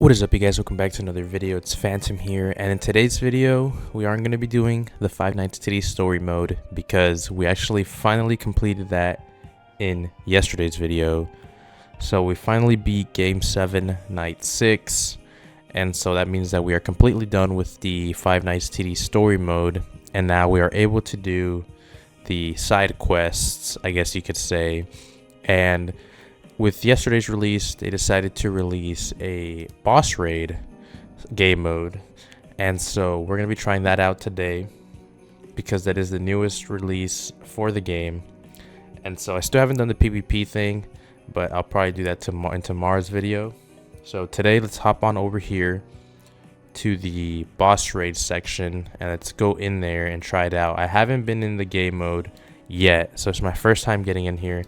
What is up, you guys? Welcome back to another video. It's Phantom here, and in today's video we aren't going to be doing the Five Nights at Tiffany's story mode because we actually finally completed that in yesterday's video. So we finally beat game 7 night 6, and so that means that we are completely done with the Five Nights at Tiffany's story mode, and now we are able to do the side quests, I guess you could say. And with yesterday's release, they decided to release a boss raid game mode, and so we're going to be trying that out today because that is the newest release for the game. And so I still haven't done the PvP thing, but I'll probably do that in tomorrow's video. So today, let's hop on over here to the boss raid section and let's go in there and try it out. I haven't been in the game mode yet, so it's my first time getting in here.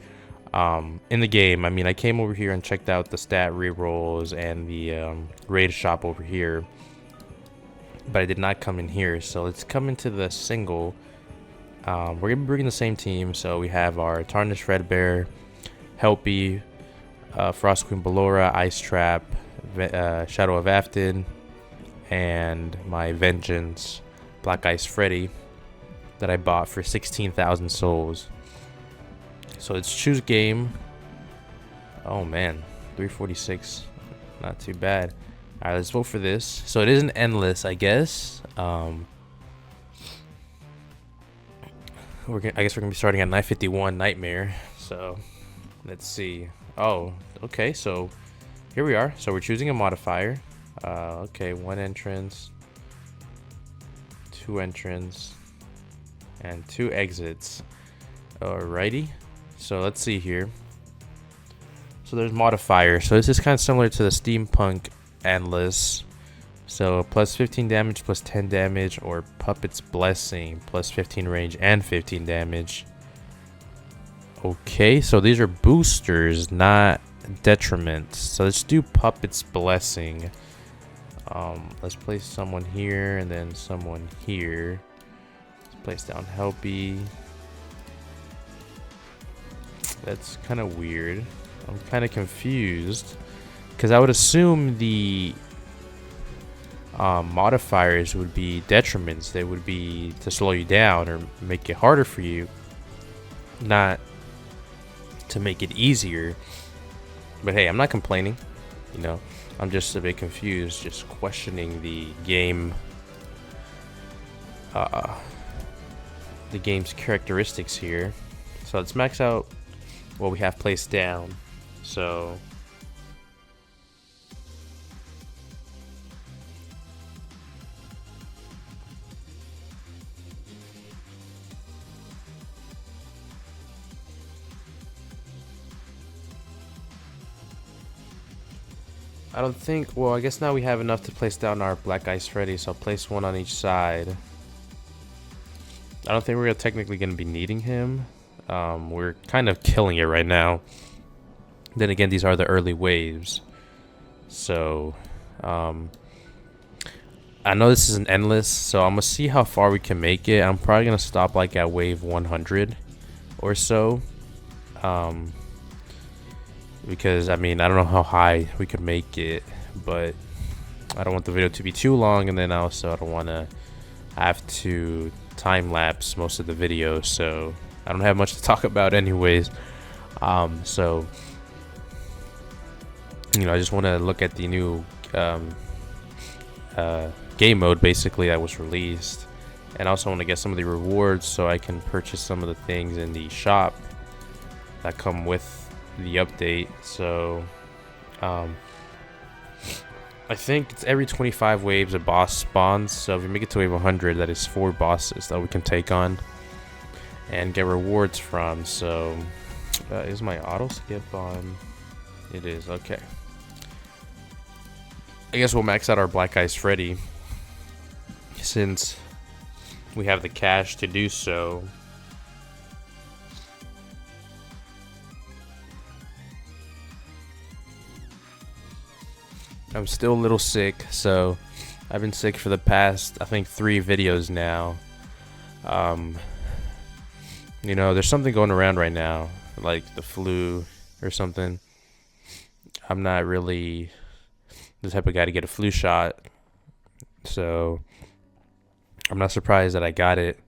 In the game, I mean, I came over here and checked out the stat rerolls and the raid shop over here, but I did not come in here. So let's come into the single. We're gonna be bringing the same team, so we have our Tarnished Redbear, Helpy, Frost Queen Ballora, Ice Trap, Shadow of Afton, and my Vengeance Black Ice Freddy that I bought for 16,000 souls. So let's choose game. Oh man, 346, not too bad. All right, let's vote for this. So it isn't endless, I guess. I guess we're gonna be starting at 951 Nightmare. So let's see. Oh, okay. So here we are. So we're choosing a modifier. Okay, 1 entrance, 2 entrance, and 2 exits. Alrighty. So let's see here. So there's modifiers. So this is kind of similar to the Steampunk Endless. So plus 15 damage, plus 10 damage, or Puppet's Blessing, plus 15 range and 15 damage. Okay, so these are boosters, not detriments. So let's do Puppet's Blessing. Let's place someone here and then someone here. Let's place down Helpy. That's kind of weird. I'm kind of confused because I would assume the modifiers would be detriments. They would be to slow you down or make it harder for you, not to make it easier. But hey, I'm not complaining. You know, I'm just a bit confused, just questioning the game, the game's characteristics here. So let's max out what we have placed down. So I don't think, well, I guess now we have enough to place down our Black Ice Freddy, so I'll place 1 on each side. I don't think we're technically going to be needing him. We're kind of killing it right now. Then again, these are the early waves. So, I know this isn't endless, so I'm going to see how far we can make it. I'm probably going to stop like at wave 100 or so. Because, I mean, I don't know how high we could make it, but I don't want the video to be too long, and then also I don't want to have to time-lapse most of the video, so I don't have much to talk about anyways. So, you know, I just want to look at the new game mode basically that was released, and I also want to get some of the rewards so I can purchase some of the things in the shop that come with the update. So I think it's every 25 waves a boss spawns, so if we make it to wave 100, that is 4 bosses that we can take on and get rewards from. So is my auto skip on? It is. Okay, I guess we'll max out our Black Ice Freddy since we have the cash to do so. I'm still a little sick, so I've been sick for the past, I think, 3 videos now. You know, there's something going around right now, like the flu or something. I'm not really the type of guy to get a flu shot. So I'm not surprised that I got it.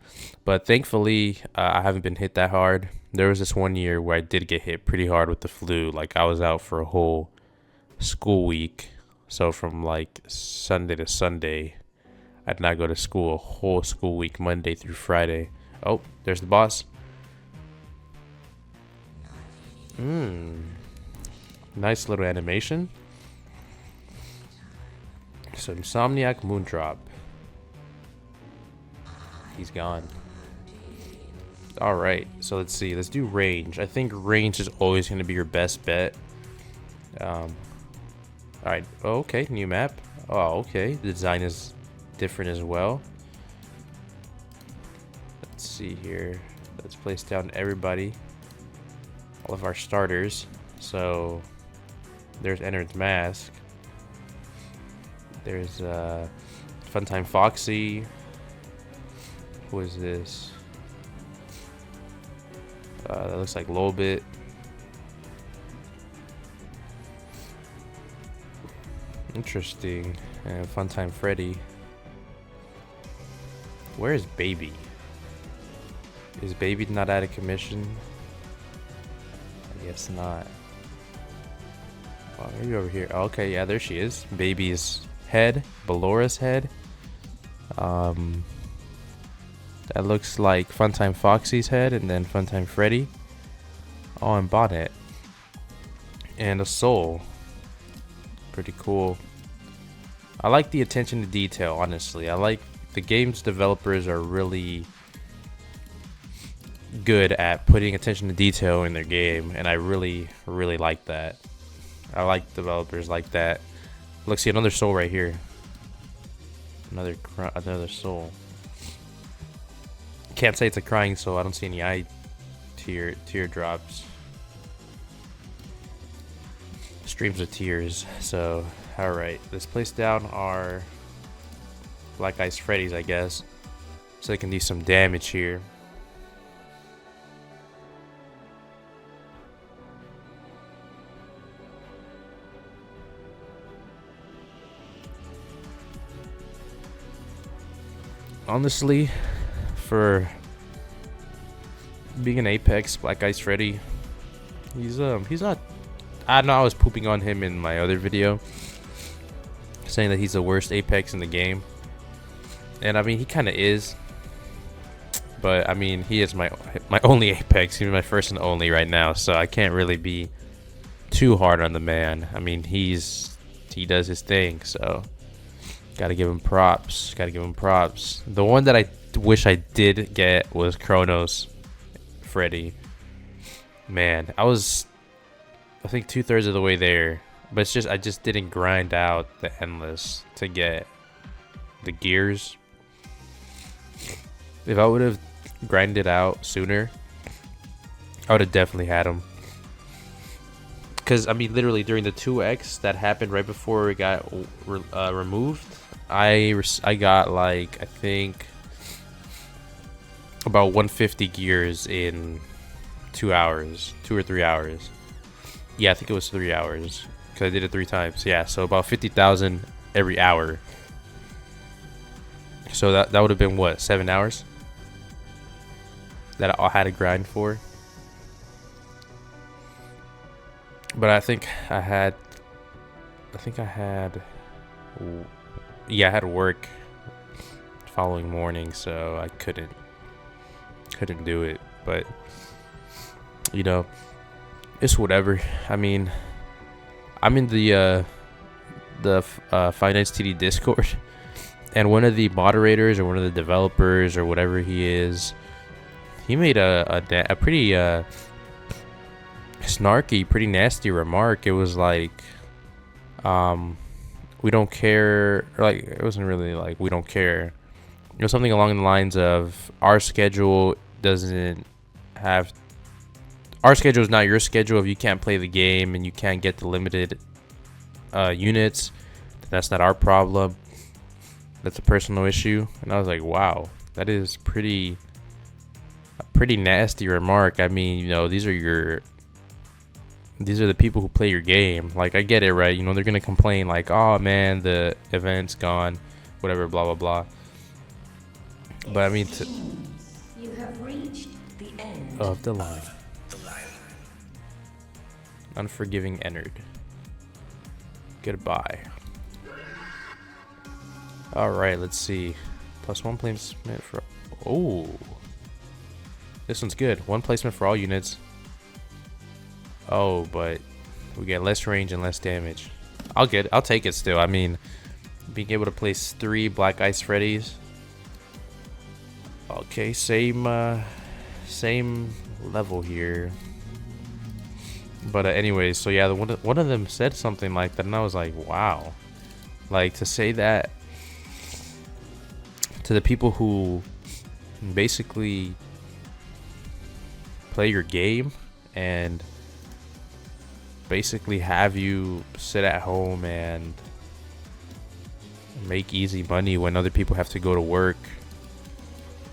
But thankfully, I haven't been hit that hard. There was this one year where I did get hit pretty hard with the flu. Like, I was out for a whole school week. So from like Sunday to Sunday, I did not go to school a whole school week, Monday through Friday. Oh, there's the boss. Nice little animation. So Insomniac Moondrop. He's gone. Alright, so let's see. Let's do range. I think range is always going to be your best bet. Alright, okay, new map. Oh, okay. The design is different as well. Let's see here. Let's place down everybody. All of our starters. So there's Ennard's Mask. There's Funtime Foxy. Who is this? That looks like Lolbit. Interesting. And Funtime Freddy. Where is Baby? Is Baby not out of commission? I guess not. Well, maybe over here. Oh, okay, yeah, there she is. Baby's head. Ballora's head. That looks like Funtime Foxy's head, and then Funtime Freddy. Oh, and Bonnet. And a soul. Pretty cool. I like the attention to detail, honestly. I like the game's developers are really good at putting attention to detail in their game, and I really like that. I like developers like that. Look, see another soul right here. Another soul. Can't say it's a crying soul. I don't see any eye teardrops. Streams of tears. So, alright. Let's place down our Black Ice Freddy's, I guess. So they can do some damage here. Honestly, for being an Apex Black Ice Freddy, he's not. I know I was pooping on him in my other video, saying that he's the worst Apex in the game, and I mean he kind of is. But I mean he is my only Apex. He's my first and only right now, so I can't really be too hard on the man. I mean he does his thing, so gotta give him props. The one that I wish I did get was Kronos Freddy. Man, I think 2/3 of the way there, but it's just I just didn't grind out the endless to get the gears. If I would have grinded out sooner, I would have definitely had him. Because I mean, literally during the 2x that happened right before it got removed, I got like I think about 150 gears in 2 hours, 2 or 3 hours. Yeah, I think it was 3 hours because I did it 3 times. Yeah, so about 50,000 every hour. So that would have been what, 7 hours that I had to grind for. But I had work following morning, so I couldn't do it. But you know, it's whatever. I mean, I'm in the Five Nights TD Discord, and one of the moderators or one of the developers or whatever he is, he made a pretty snarky, pretty nasty remark. It was like, we don't care. Or like, it wasn't really like we don't care. It was something along the lines of our schedule is not your schedule. If you can't play the game and you can't get the limited units, then that's not our problem. That's a personal issue. And I was like, wow, that is a pretty nasty remark. I mean, you know, these are these are the people who play your game. Like, I get it, right? You know, they're gonna complain like, oh man, the event's gone, whatever, blah blah blah. But I mean, you have reached the end of the line. Unforgiving entered. Goodbye. Alright, let's see. +1 placement for... Oh. This one's good. 1 placement for all units. Oh, but we get less range and less damage. I'll take it still. I mean, being able to place 3 Black Ice Freddies. Okay, same level here. But anyways, so yeah, one of them said something like that, and I was like, wow. Like, to say that to the people who basically play your game and basically have you sit at home and make easy money when other people have to go to work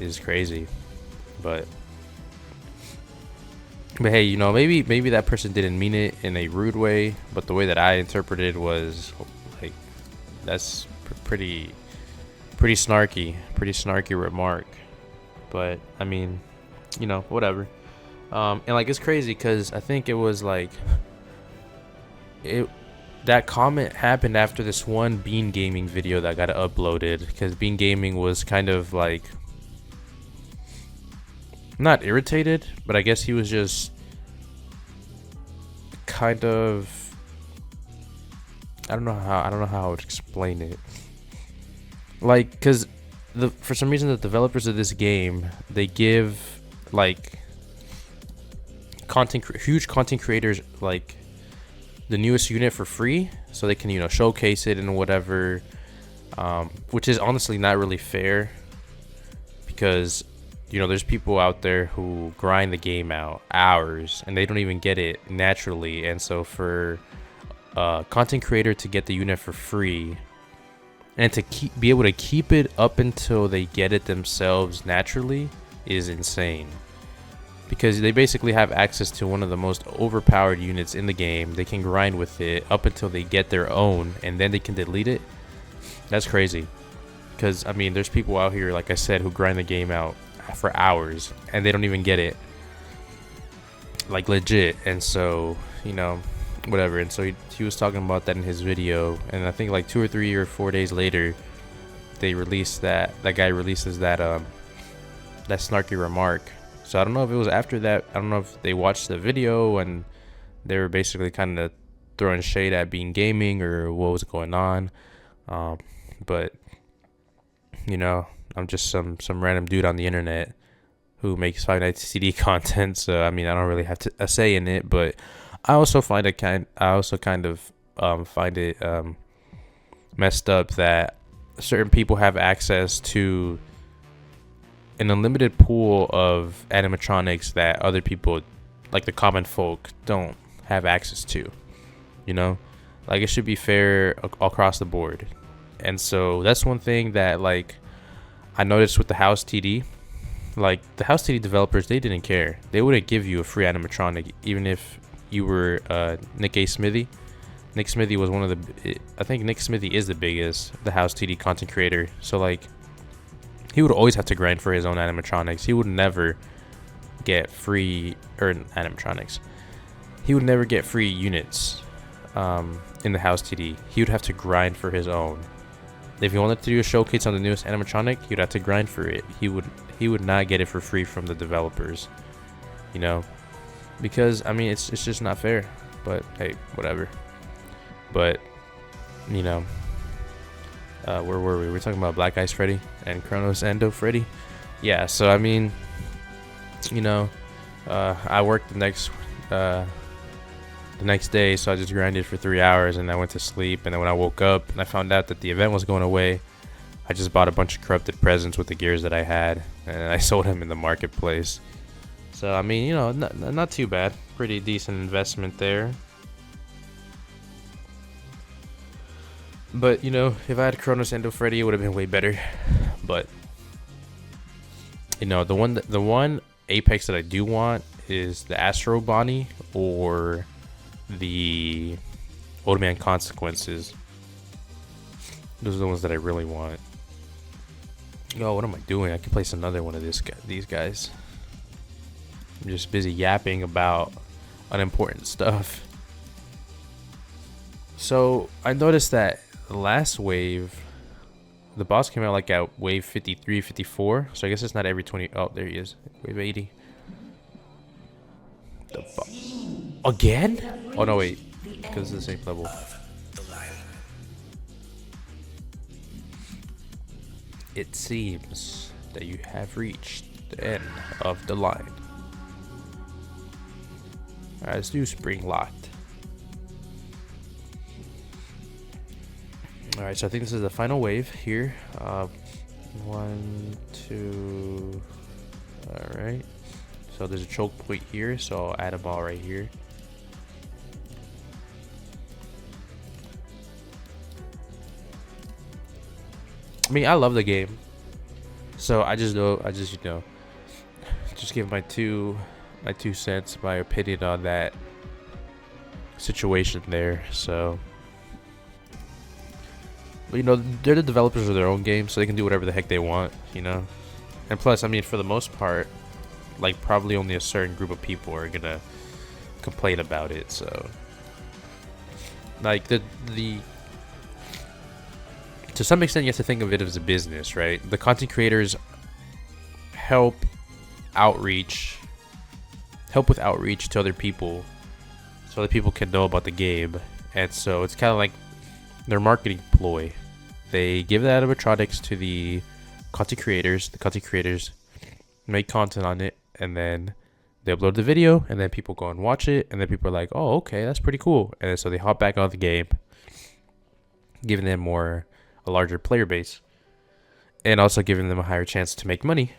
is crazy. But hey, you know, maybe that person didn't mean it in a rude way, but the way that I interpreted was like, that's pretty snarky remark. But I mean, you know, whatever. And like, it's crazy because I think it was like that comment happened after this one Bean Gaming video that got uploaded, because Bean Gaming was kind of like, not irritated, but I guess he was just kind of, I don't know how I would explain it. Like, because for some reason the developers of this game, they give like huge content creators like the newest unit for free, so they can, you know, showcase it and whatever, which is honestly not really fair, because, you know, there's people out there who grind the game out hours and they don't even get it naturally. And so for a content creator to get the unit for free and to be able to keep it up until they get it themselves naturally is insane, because they basically have access to one of the most overpowered units in the game. They can grind with it up until they get their own, and then they can delete it. That's crazy, because I mean, there's people out here, like I said, who grind the game out for hours and they don't even get it, like, legit. And so, you know, whatever. And so he was talking about that in his video, and I think like 2 or 3 or 4 days later they released that guy releases that snarky remark. So I don't know if it was after that. I don't know if they watched the video and they were basically kind of throwing shade at Bean Gaming or what was going on. But you know, I'm just some random dude on the internet who makes Five Nights at CD content, so I mean, I don't really have a say in it. But I also find it kind of find it messed up that certain people have access to an unlimited pool of animatronics that other people, like the common folk, don't have access to. You know, like, it should be fair across the board. And so that's one thing that, like, I noticed with the House TD. Like, the House TD developers, they didn't care. They wouldn't give you a free animatronic even if you were Nick A. Smithy. Nick Smithy was one of the, I think Nick Smithy is the biggest, the House TD content creator. So like, he would always have to grind for his own animatronics. He would never get free, or animatronics. He would never get free units in the House TD. He would have to grind for his own. If he wanted to do a showcase on the newest animatronic, he'd have to grind for it. He would not get it for free from the developers, you know, because I mean, it's just not fair. But hey, whatever. But you know, where were we? We're talking about Black Ice Freddy and Kronos Endo Freddy. Yeah. So I mean, you know, I worked the next day, so I just grinded for 3 hours and I went to sleep. And then when I woke up and I found out that the event was going away, I just bought a bunch of corrupted presents with the gears that I had, and I sold them in the marketplace. So I mean, you know, not too bad. Pretty decent investment there. But you know, if I had Kronos Endo Freddy, it would have been way better. But you know, the one Apex that I do want is the Astro Bonnie or the Old Man Consequences. Those are the ones that I really want. Oh, what am I doing? I can place another one of these guys. I'm just busy yapping about unimportant stuff. So I noticed that the last wave, the boss came out like at wave 53, 54. So I guess it's not every 20. Oh, there he is. Wave 80. Again? Oh no, wait. Because it's the same level. It seems that you have reached the end of the line. Alright, let's do spring locked. Alright, so I think this is the final wave here. 1, 2. Alright. So there's a choke point here, so I'll add them all right here. I mean, I love the game, so I just give my two cents, my opinion on that situation there. So, but, they're the developers of their own game, so they can do whatever the heck they want, And plus, I mean, for the most part, like, probably only a certain group of people are gonna complain about it. So, like, to some extent, you have to think of it as a business, right? The content creators help with outreach to other people, so other people can know about the game. And so it's kind of like their marketing ploy. They give the animatronics to the content creators. The content creators make content on it, and then they upload the video, and then people go and watch it, and then people are like, oh, okay, that's pretty cool. And so they hop back on the game, giving them a larger player base, and also giving them a higher chance to make money,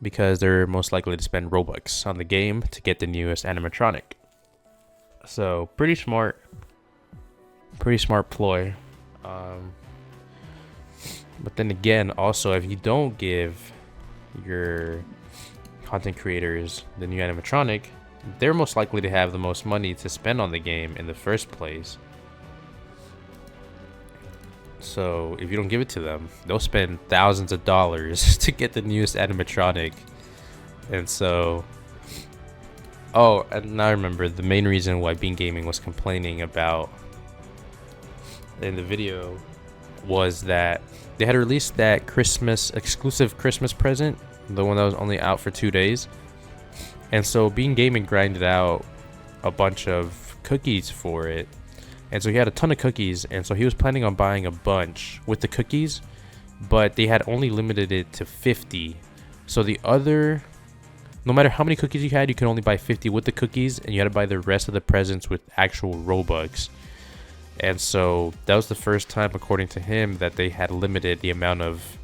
because they're most likely to spend Robux on the game to get the newest animatronic. So pretty smart ploy. But then again, also, if you don't give your content creators the new animatronic, they're most likely to have the most money to spend on the game in the first place. So if you don't give it to them, they'll spend thousands of dollars to get the newest animatronic. And so, oh, and now I remember the main reason why Bean Gaming was complaining about in the video was that they had released that exclusive Christmas present, the one that was only out for 2 days. And so Bean Gaming grinded out a bunch of cookies for it. And so he had a ton of cookies, and so he was planning on buying a bunch with the cookies, but they had only limited it to 50. So no matter how many cookies you had, you could only buy 50 with the cookies, and you had to buy the rest of the presents with actual Robux. And so that was the first time, according to him, that they had limited the amount of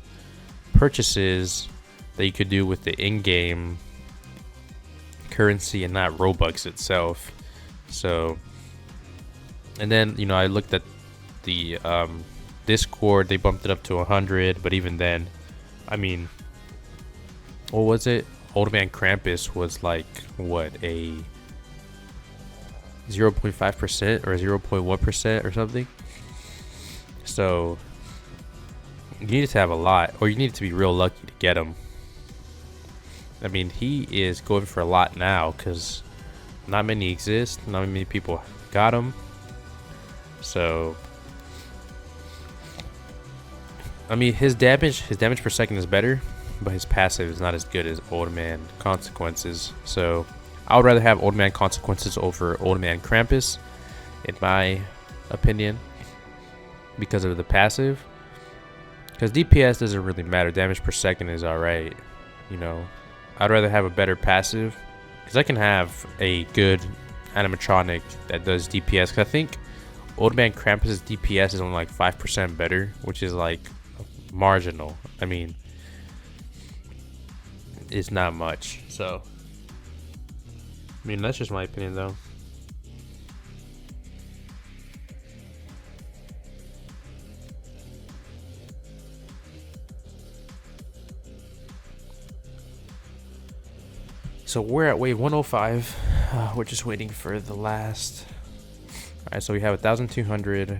purchases that you could do with the in-game currency and not Robux itself. So, and then, I looked at the Discord, they bumped it up to 100, but even then, I mean, what was it? Old Man Krampus was like, what, a 0.5% or 0.1% or something? So, you needed to have a lot, or you needed to be real lucky to get him. I mean, he is going for a lot now, because not many exist, not many people got him. So, I mean, his damage per second is better, but his passive is not as good as Old Man Consequences. So, I would rather have Old Man Consequences over Old Man Krampus, in my opinion, because of the passive. Because DPS doesn't really matter. Damage per second is alright. I'd rather have a better passive, because I can have a good animatronic that does DPS. Because I think Old Man Krampus' DPS is only like 5% better, which is like marginal. I mean, it's not much. So, I mean, that's just my opinion, though. So we're at wave 105. We're just waiting for the last Alright, so we have 1,200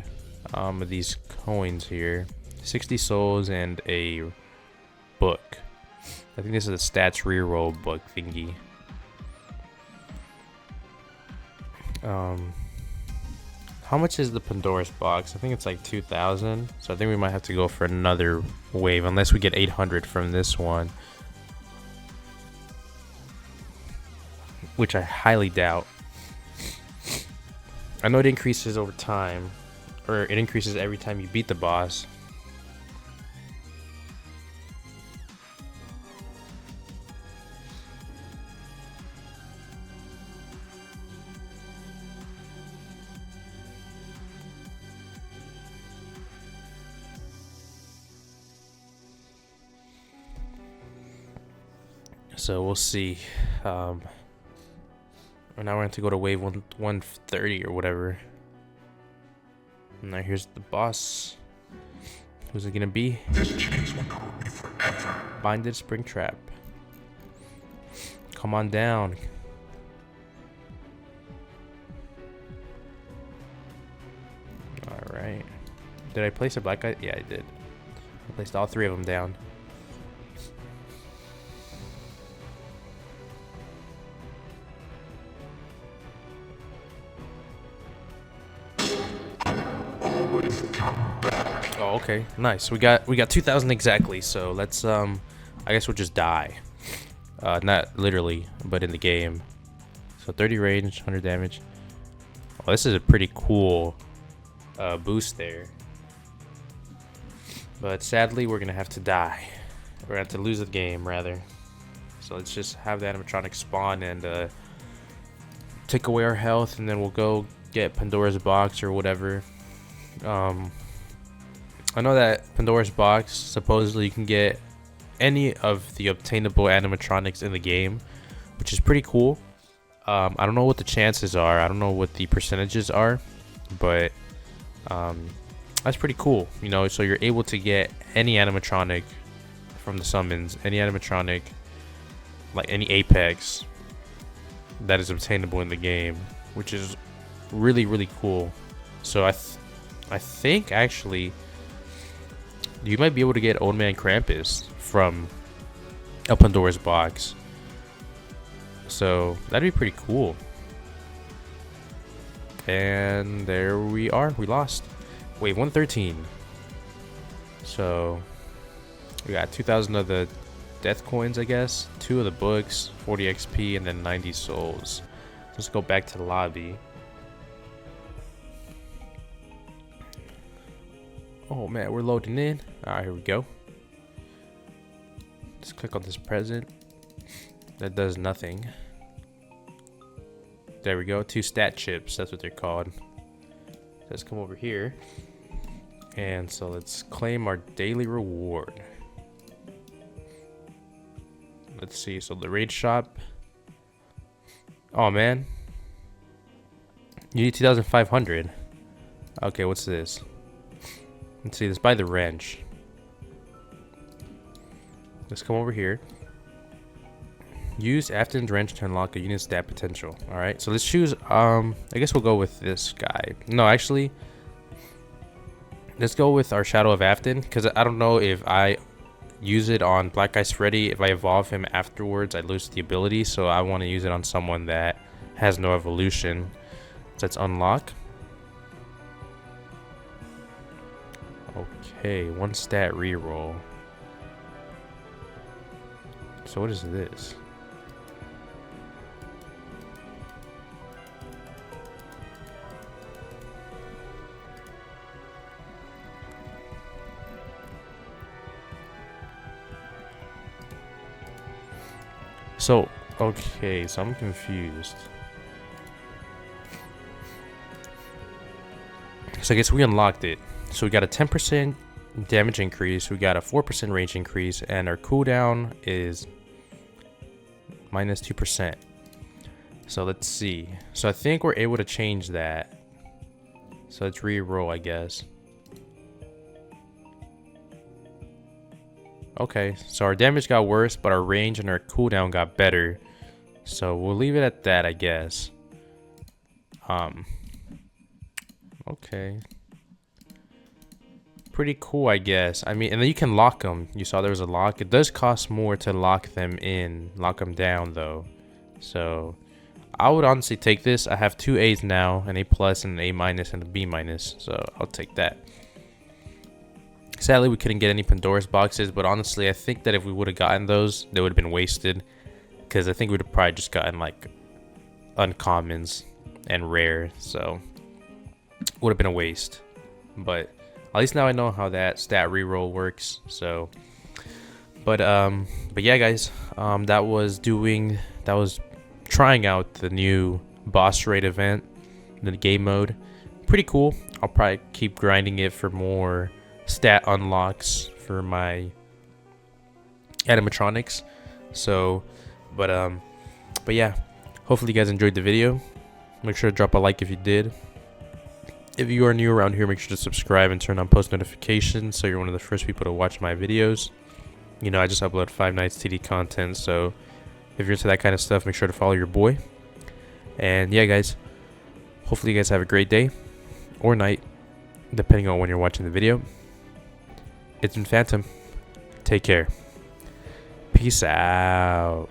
of these coins here, 60 souls, and a book. I think this is a stats reroll book thingy. How much is the Pandora's box? I think it's like 2,000. So I think we might have to go for another wave unless we get 800 from this one, which I highly doubt. I know it increases over time, or it increases every time you beat the boss. So we'll see. Now we're going to go to wave 130 or whatever. Now here's the boss. Who's it gonna be? This chase will hold me forever. Binded Spring Trap. Come on down. Alright. Did I place a black guy? Yeah, I did. I placed all three of them down. Oh, okay, nice. We got 2,000 exactly. So let's I guess we'll just die. Not literally, but in the game. So 30 range, 100 damage. Oh, this is a pretty cool boost there. But sadly, we're gonna have to die. We're gonna have to lose the game rather. So let's just have the animatronic spawn and take away our health, and then we'll go get Pandora's box or whatever. I know that Pandora's box, supposedly you can get any of the obtainable animatronics in the game, which is pretty cool. I don't know what the chances are. I don't know what the percentages are, but that's pretty cool. You know, so you're able to get any animatronic from the summons, any animatronic, like any Apex that is obtainable in the game, which is really, really cool. So I think actually you might be able to get Old Man Krampus from a Pandora's box. So that'd be pretty cool. And there we are. We lost. Wait, 113. So we got 2,000 of the death coins, I guess. 2 of the books, 40 XP, and then 90 souls. Let's go back to the lobby. Oh man, we're loading in. Alright, here we go. Just click on this present. That does nothing. There we go. 2 stat chips. That's what they're called. Let's come over here. And so let's claim our daily reward. Let's see. So the raid shop. Oh man. You need 2,500. Okay, what's this? Let's see, let's buy the wrench. Let's come over here. Use Afton's wrench to unlock a unit stat potential. Alright, so let's choose, I guess we'll go with this guy. No, actually, let's go with our Shadow of Afton, because I don't know if I use it on Black Ice Freddy. If I evolve him afterwards, I lose the ability, so I want to use it on someone that has no evolution. So let's unlock. Okay, 1 stat reroll. So what is this? So, okay, so I'm confused. So I guess we unlocked it. So we got a 10% damage increase, we got a 4% range increase, and our cooldown is minus 2%. So let's see. So I think we're able to change that. So let's re-roll, I guess. Okay, so our damage got worse, but our range and our cooldown got better. So we'll leave it at that, I guess. Okay. Pretty cool, I guess. I mean, and then you can lock them. You saw there was a lock. It does cost more to lock them down though. So I would honestly take this. I have 2 A's now, an A plus and an A minus and a B minus. So I'll take that. Sadly, we couldn't get any Pandora's boxes, but honestly, I think that if we would have gotten those, they would have been wasted. Because I think we would have probably just gotten like uncommons and rare. So would have been a waste. But at least now I know how that stat reroll works. So, but yeah, guys, that was trying out the new boss raid event, the game mode. Pretty cool. I'll probably keep grinding it for more stat unlocks for my animatronics. So, but yeah, hopefully you guys enjoyed the video. Make sure to drop a like if you did. If you are new around here, make sure to subscribe and turn on post notifications so you're one of the first people to watch my videos. You know, I just upload Five Nights TD content, so if you're into that kind of stuff, make sure to follow your boy. And yeah, guys, hopefully you guys have a great day or night, depending on when you're watching the video. It's been Phantom. Take care. Peace out.